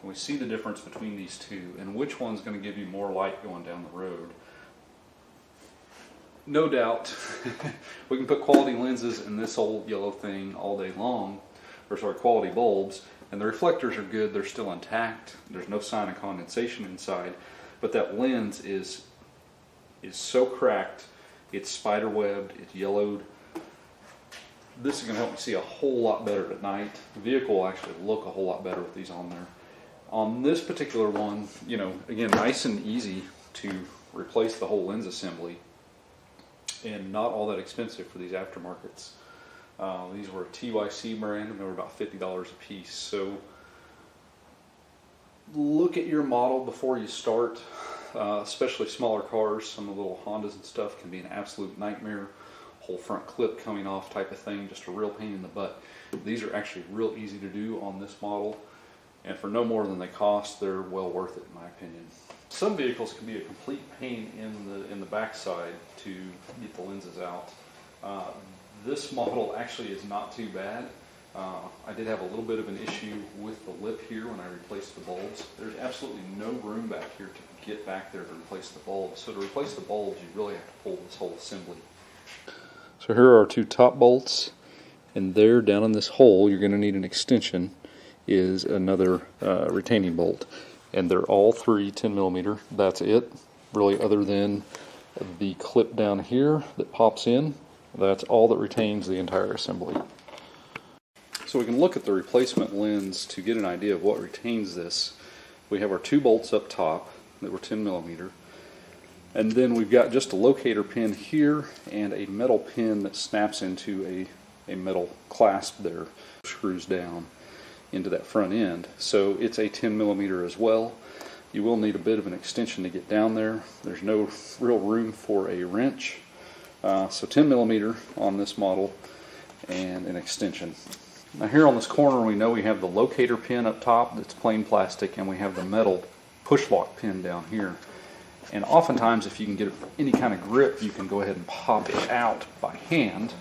and we see the difference between these two and which one's going to give you more light going down the road. No doubt we can put quality lenses in this old yellow thing all day long, or sorry, quality bulbs, and the reflectors are good, they're still intact, there's no sign of condensation inside, but that lens is so cracked, it's spider webbed, it's yellowed. This is going to help me see a whole lot better at night. The vehicle will actually look a whole lot better with these on there. On this particular one, you know, again, nice and easy to replace the whole lens assembly, and not all that expensive for these aftermarkets. These were a TYC brand, and they were about $50 a piece. So look at your model before you start, especially smaller cars. Some of the little Hondas and stuff can be an absolute nightmare. Whole front clip coming off type of thing, just a real pain in the butt. These are actually real easy to do on this model, and for no more than they cost, they're well worth it in my opinion. Some vehicles can be a complete pain in the backside to get the lenses out. This model actually is not too bad. I did have a little bit of an issue with the lip here when I replaced the bulbs. There's absolutely no room back here to get back there to replace the bulbs. So to replace the bulbs, you really have to pull this whole assembly. So here are our two top bolts, and there down in this hole you're going to need an extension is another retaining bolt. And they're all three 10mm. That's it, really, other than the clip down here that pops in. That's all that retains the entire assembly. So we can look at the replacement lens to get an idea of what retains this. We have our two bolts up top that were 10mm. And then we've got just a locator pin here and a metal pin that snaps into a metal clasp there, screws down into that front end. So it's a 10mm as well. You will need a bit of an extension to get down there. There's no real room for a wrench. So 10mm on this model and an extension. Now here on this corner we know we have the locator pin up top that's plain plastic, and we have the metal push lock pin down here. And oftentimes if you can get any kind of grip, you can go ahead and pop it out by hand,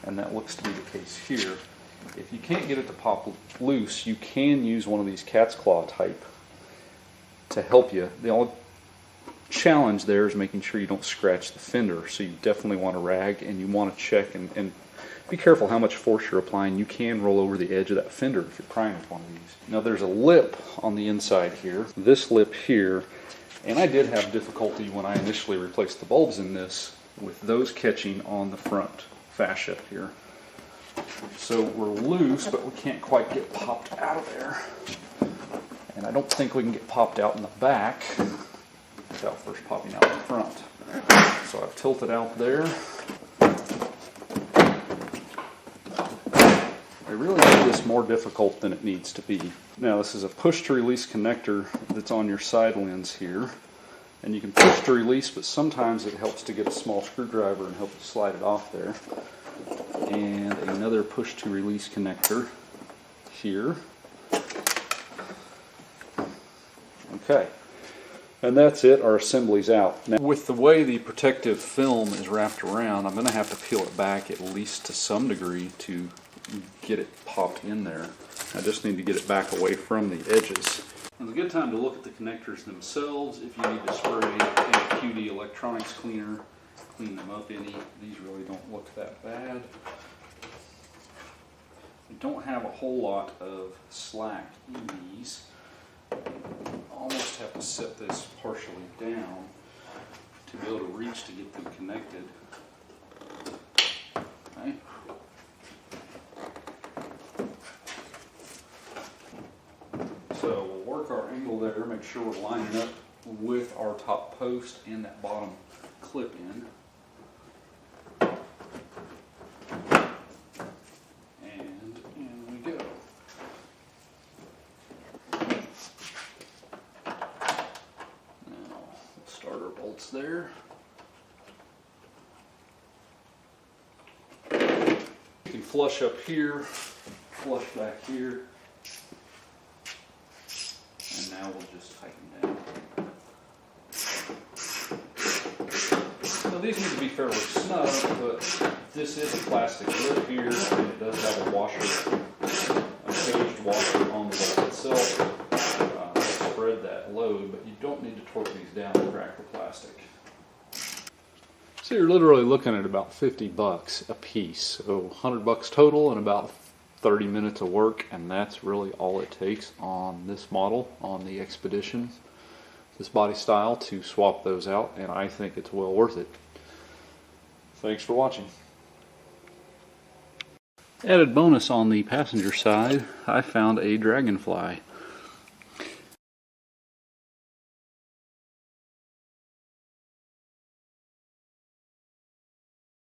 and that looks to be the case here. If you can't get it to pop loose, you can use one of these cat's claw type to help you. The only challenge there is making sure you don't scratch the fender, so you definitely want a rag, and you want to check and be careful how much force you're applying. You can roll over the edge of that fender if you're prying with one of these. Now there's a lip on the inside here, this lip here, and I did have difficulty when I initially replaced the bulbs in this with those catching on the front fascia here. So we're loose, but we can't quite get popped out of there. And I don't think we can get popped out in the back without first popping out the front. So I've tilted out there. I really made this more difficult than it needs to be. Now this is a push to release connector that's on your side lens here. And you can push to release, but sometimes it helps to get a small screwdriver and help you slide it off there. And another push to release connector here. Okay, and that's it. Our assembly's out. Now, with the way the protective film is wrapped around, I'm going to have to peel it back at least to some degree to get it popped in there. I just need to get it back away from the edges. It's a good time to look at the connectors themselves. If you need to spray a QD electronics cleaner, clean them up any. These really don't look that bad. We don't have a whole lot of slack in these. Almost have to set this partially down to be able to reach to get them connected. Okay. So we'll work our angle there, make sure we're lining up with our top post and that bottom clip in. And in we go. Now we'll start our bolts there. You can flush up here, flush back here. And now we'll just tighten down. So these need to be fairly snug, but this is a plastic lip here, and it does have a washer, a caged washer on the bolt itself. down and crack the plastic. So you're literally looking at about 50 bucks a piece. So 100 bucks total and about 30 minutes of work, and that's really all it takes on this model, on the Expedition, this body style, to swap those out, and I think it's well worth it. Thanks for watching. Added bonus on the passenger side, I found a Dragonfly.